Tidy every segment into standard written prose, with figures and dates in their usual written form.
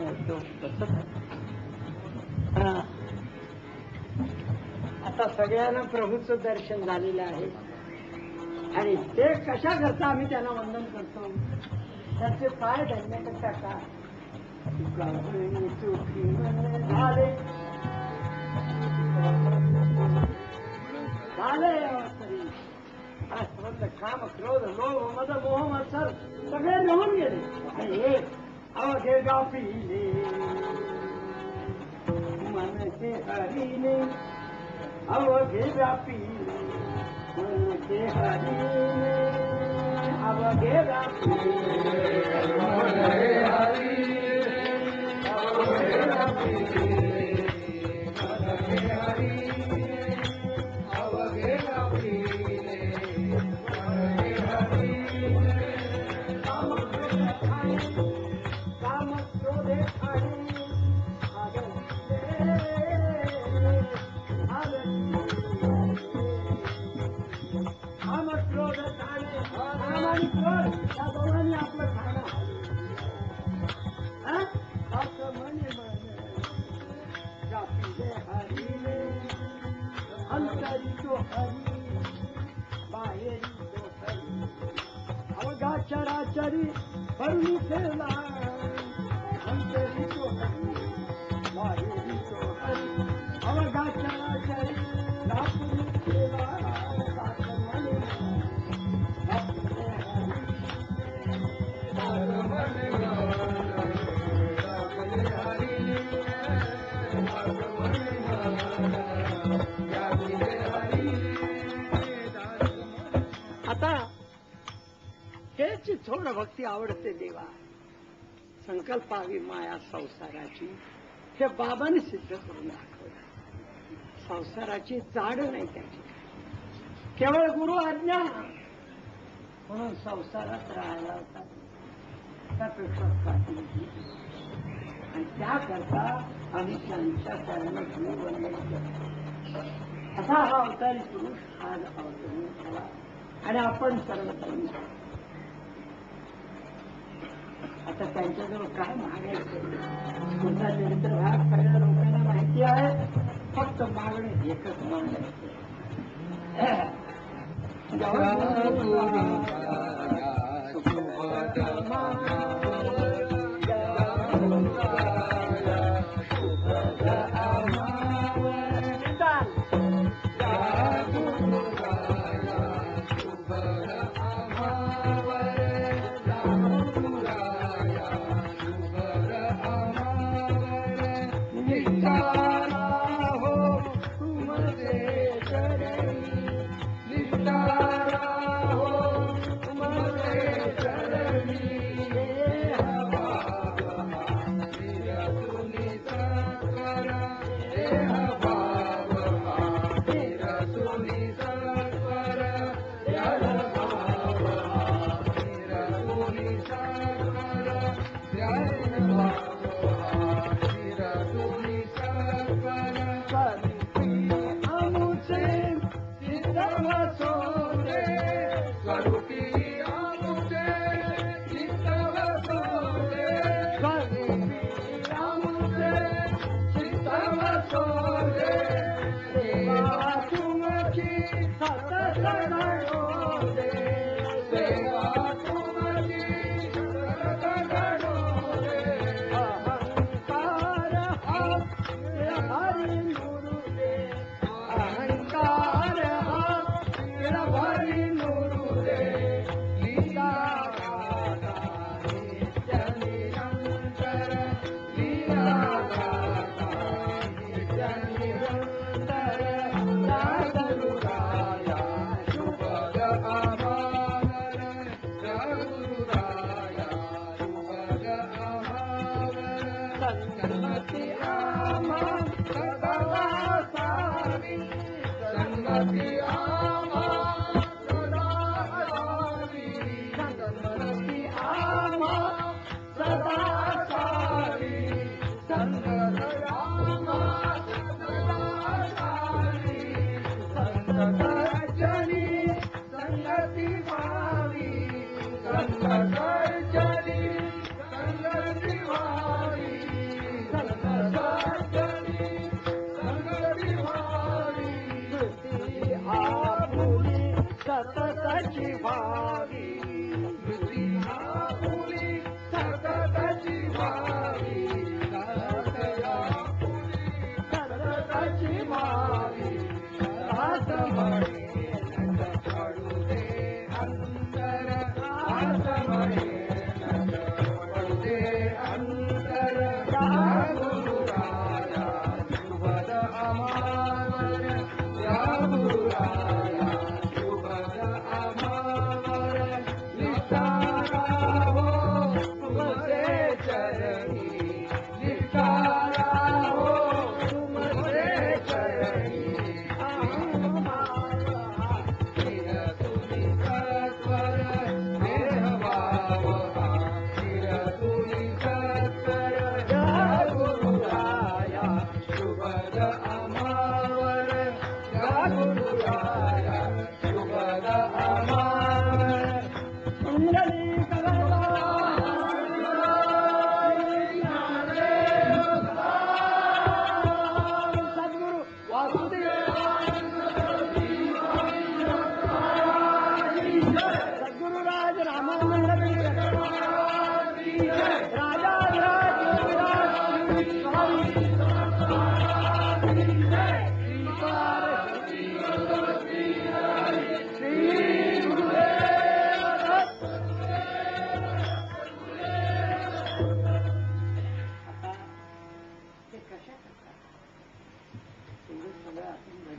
मिळतो तसंच. आता सगळ्यांना प्रभूचं दर्शन झालेलं आहे आणि ते कशा करता आम्ही त्यांना वंदन करतो. त्याचे पाय धरण्याकरता का झाले काम क्रोध लोभ मद मोह मत्सर सगळे निघून गेले आणि हे अवघे गाफिले मन के हरिने अवघे व्यापीले मन के हरिने अवघे व्यापीले चराचरी भरली ठेवला अंतरी तो हरी बाहेरी तो हरी अवघा चराचरी दाखवली ठेवला दाखवले आता हेची थोड भक्ती आवडते देवा. संकल्पावी माया संसाराची हे बाबांनी सिद्ध करून दाखवलं. संसाराची जाड नाही त्याची, केवळ गुरु आज्ञा म्हणून संसारात राहायला होता. त्यापेक्षा आणि त्याकरता आम्ही त्यांच्या चरणात वंदन करतो. असा हा अवतारी पुरुष आज अवतरून झाला आणि आपण सर्व करून. आता त्यांच्याजवळ काय मागायचं. तुमचा चरित्र भाग सगळ्या लोकांना माहिती आहे. फक्त मागणे एकच मागायचं.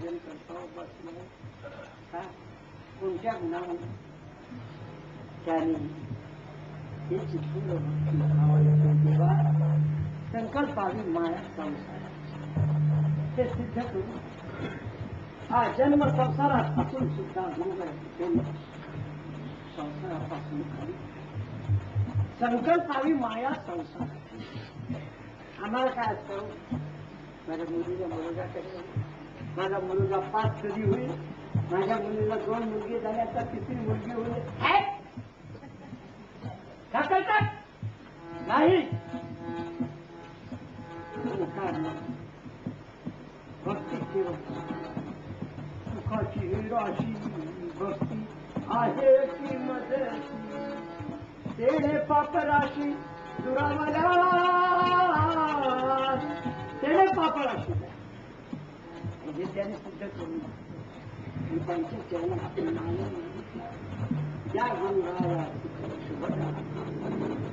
भजन करतो बसलो कोणत्या गुणावर त्याने हे चिठ्ठीवर तेव्हा संकल्पावी माया संसार ते सिद्ध करू हा जन्म संसारात असून सुद्धा गुरुवर संसारापासून खाली संकल्पावी माया संसार आम्हाला काय असतं माझ्या मुलीला मुलगा कधी माझा मुलगा 5 कधी होईल माझ्या मुलीला 2 मुलगी झाल्या तर 3री मुलगी होईल का करतात नाही भक्ती केवळ सुखाची राशी भक्ती आहे की मध्ये तेणे पाप राशी दुरावल्या तेणे पाप राशी हे त्याने सिद्ध करून त्यांच्या चरणात या गुरुराया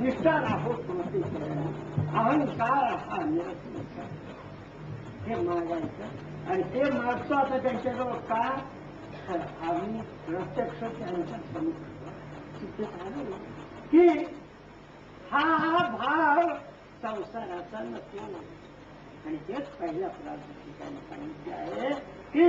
निष्ठा राहो स्मृती अहंकार हा निरस हे मागायचं आणि ते मागतो आता त्यांच्याजवळ का आम्ही प्रत्यक्ष त्यांच्या समोर सिद्ध झालो की हा भाव संसाराचा नको आणि तेच पहिल्या ठिकाणी सांगितले आहे की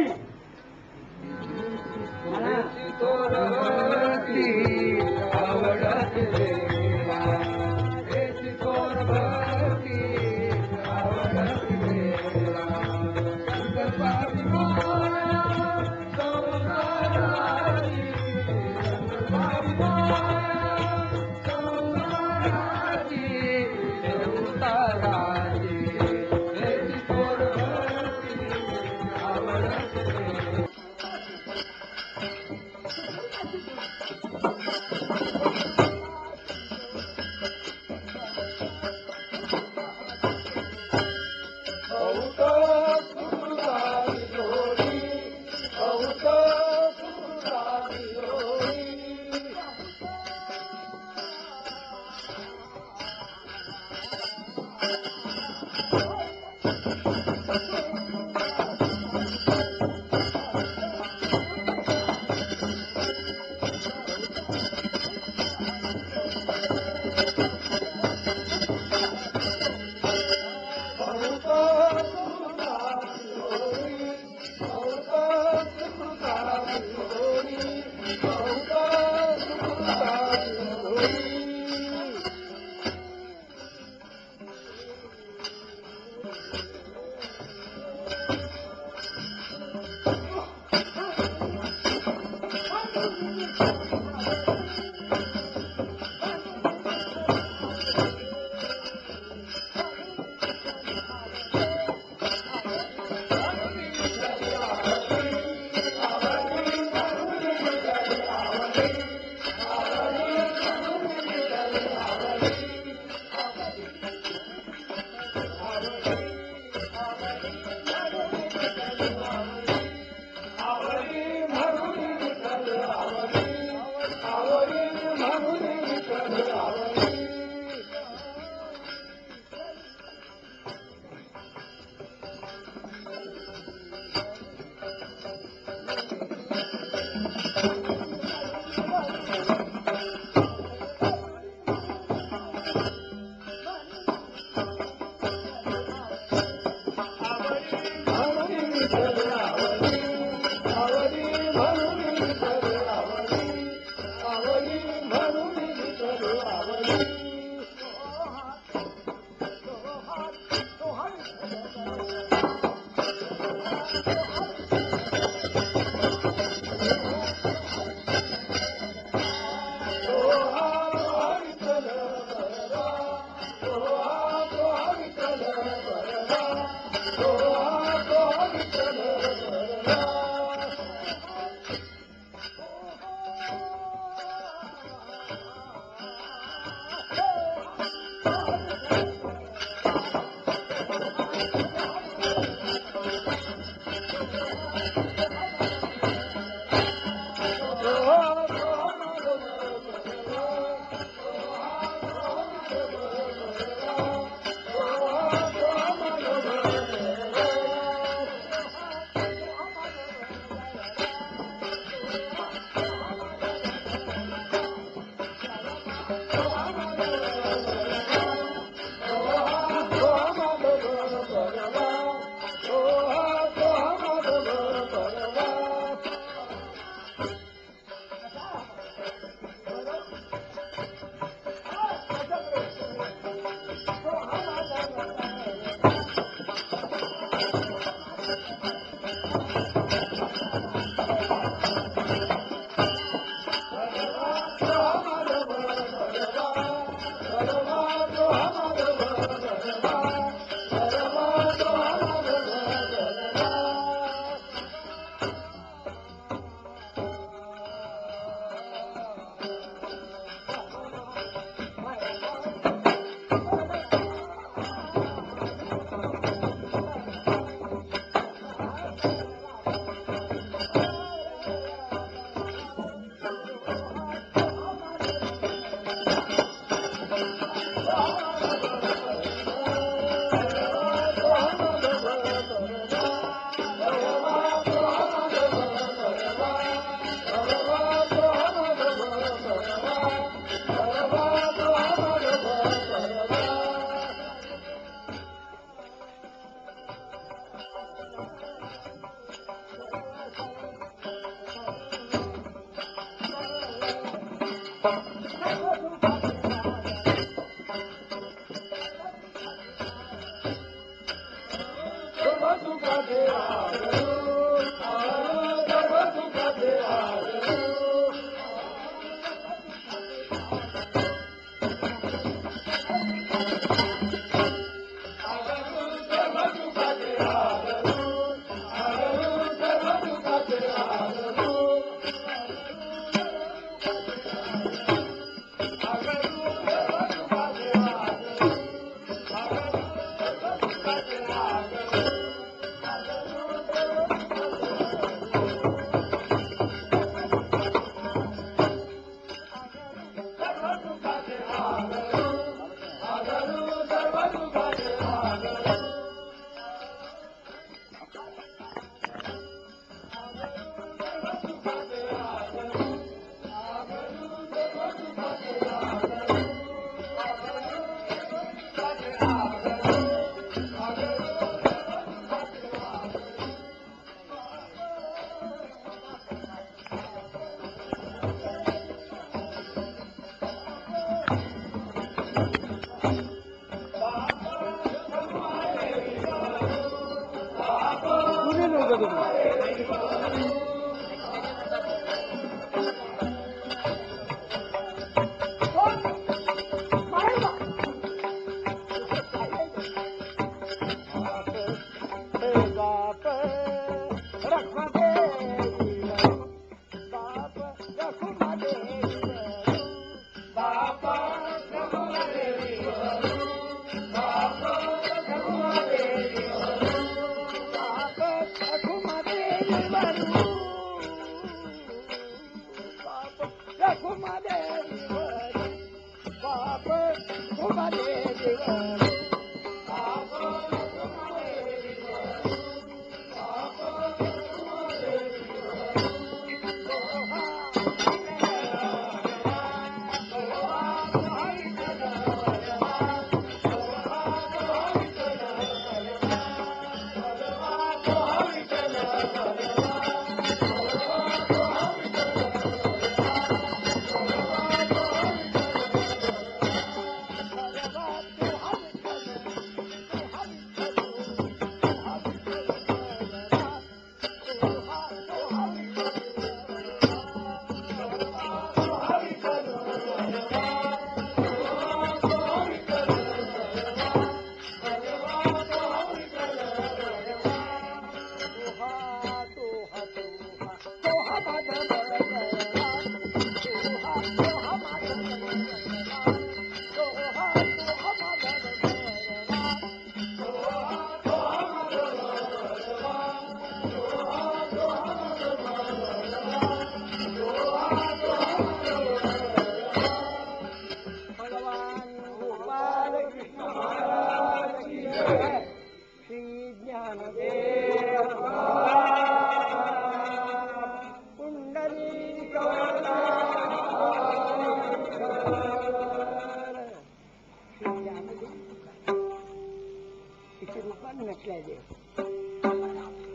किती रूपाने नटलाय देव.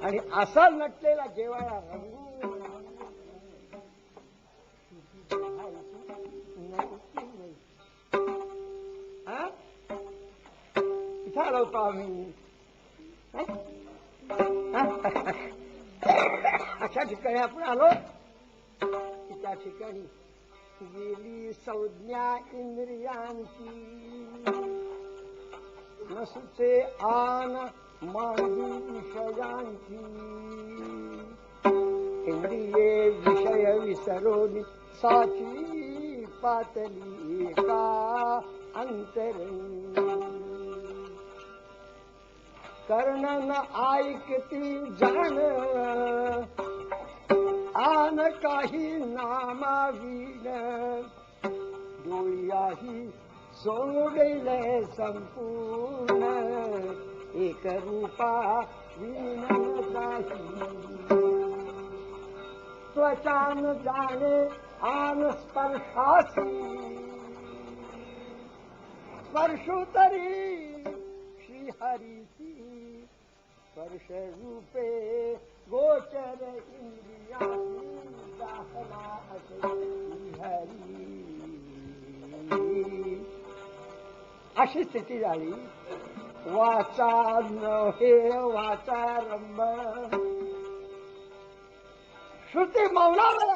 आणि असा नटलेला जेवाळा रंगू इथं आलो होतो आम्ही. अशा ठिकाणी आपण आलो की त्या ठिकाणी गेली संज्ञा इंद्रियांची, नसुचे आन मांडी विषयांची. इंद्रिये विषय विसरोनी साची पातली का अंतरंगी. कर्ण न ऐकती जाण आन काही नामावीन. डोळ्याही सोडले संपूर्ण एक रूपा विन काही. त्वचान जाणे आन स्पर्शासी, स्पर्शू तरी श्रीहरीची. स्पर्श रूपे गोचर इंद्रियाची दाखला श्रीहरी. अशी स्थिती झाली. वाचा नव्हे वाचारंभ, श्रुती मौनाला.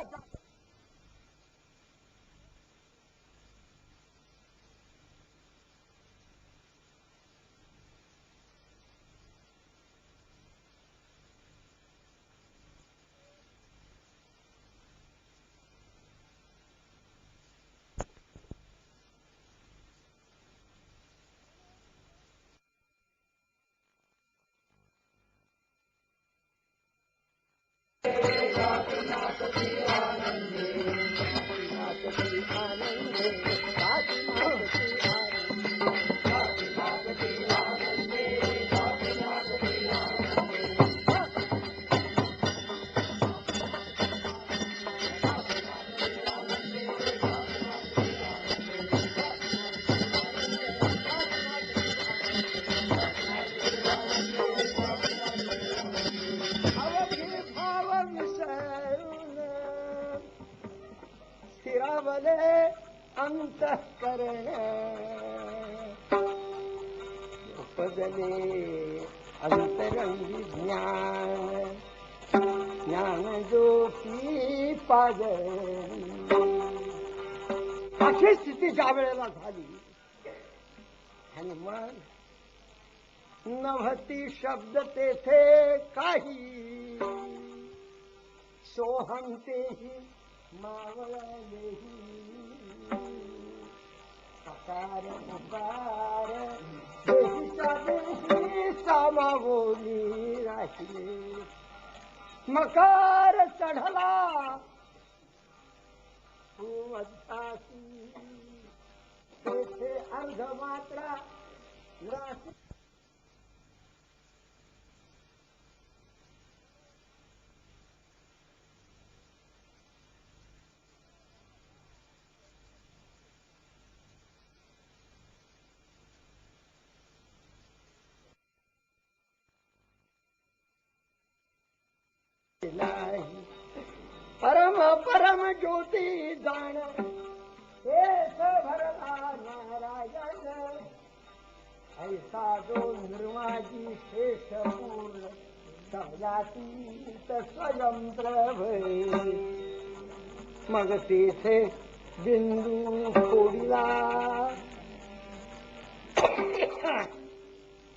अंतःकरण उपजले अंतरंगी ज्ञान. ज्ञान ज्योती पाजळी. अशी स्थिती ज्या वेळेला झाली आणि मग नव्हती शब्द तेथे काही. सोहम तेही मावळलेही. अकार उकार देहीच्या देही सामावूनी राहिले. मकार चढला मध्यासी, तेथे अर्धमात्रा राशी. परम परम ज्योती जाण तेथ भरला नारायण. ऐसा जो निर्वाजी शेष पूर्ण समजातीत स्वयंप्रभ. मग तेथे बिंदू फोडला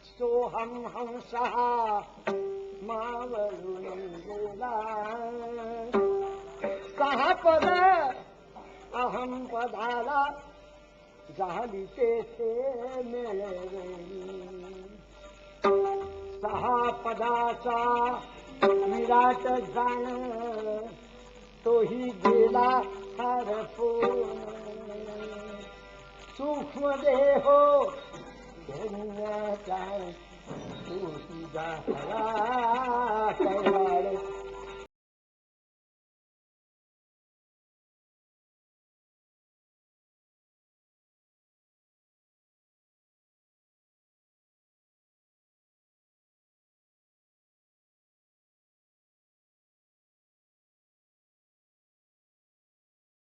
सोहम हंसा मावळून गेला. सहा पद अहम पदाला झाली तेथे मिळवली. सहा पदाचा विराट जाण तोही गेला हरपून. सूक्ष्म देहो धन्य तोही झाला